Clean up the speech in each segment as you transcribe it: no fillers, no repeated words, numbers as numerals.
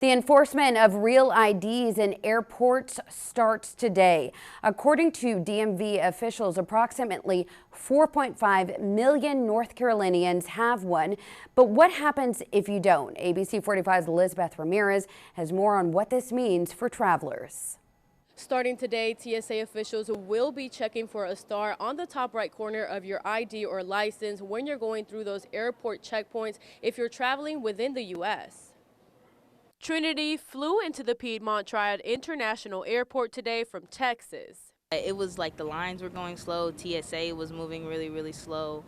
The enforcement of real IDs in airports starts today. According to DMV officials, approximately 4.5 million North Carolinians have one. But what happens if you don't? ABC 45's Elizabeth Ramirez has more on what this means for travelers. Starting today, TSA officials will be checking for a star on the top right corner of your ID or license when you're going through those airport checkpoints if you're traveling within the U.S. Trinity flew into the Piedmont Triad International Airport today from Texas. It was like the lines were going slow, TSA was moving really slow.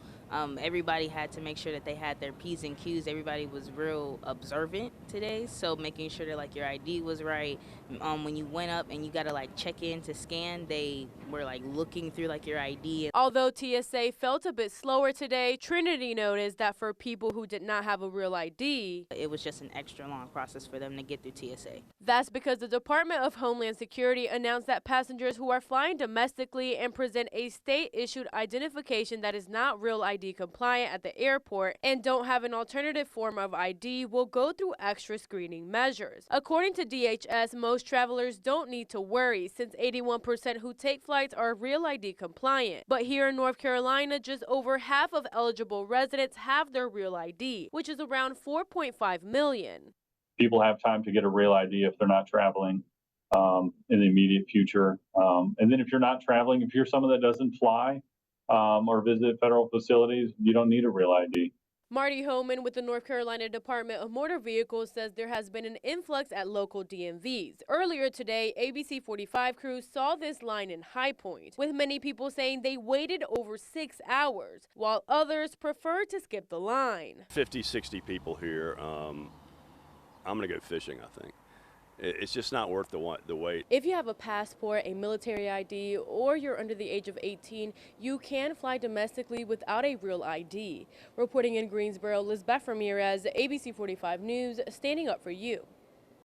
Everybody had to make sure that they had their P's and Q's. Everybody was real observant today, so making sure that like your ID was right. When you went up and you got to like check in to scan, they were like looking through like your ID. Although TSA felt a bit slower today, Trinity noticed that for people who did not have a real ID, it was just an extra long process for them to get through TSA. That's because the Department of Homeland Security announced that passengers who are flying domestically and present a state-issued identification that is not real ID compliant at the airport and don't have an alternative form of ID will go through extra screening measures. According to DHS, most travelers don't need to worry since 81% who take flights are real ID compliant. But here in North Carolina, just over half of eligible residents have their real ID, which is around 4.5 million. People have time to get a real ID if they're not traveling in the immediate future. And then if you're not traveling, if you're someone that doesn't fly or visit federal facilities, you don't need a real ID. Marty Homan with the North Carolina Department of Motor Vehicles says there has been an influx at local DMVs. Earlier today, ABC 45 crews saw this line in High Point, with many people saying they waited over 6 hours, while others preferred to skip the line. 50, 60 people here. I'm going to go fishing, I think. It's just not worth the wait. If you have a passport, a military ID, or you're under the age of 18, you can fly domestically without a real ID. Reporting in Greensboro, Elizabeth Ramirez, ABC 45 News, standing up for you.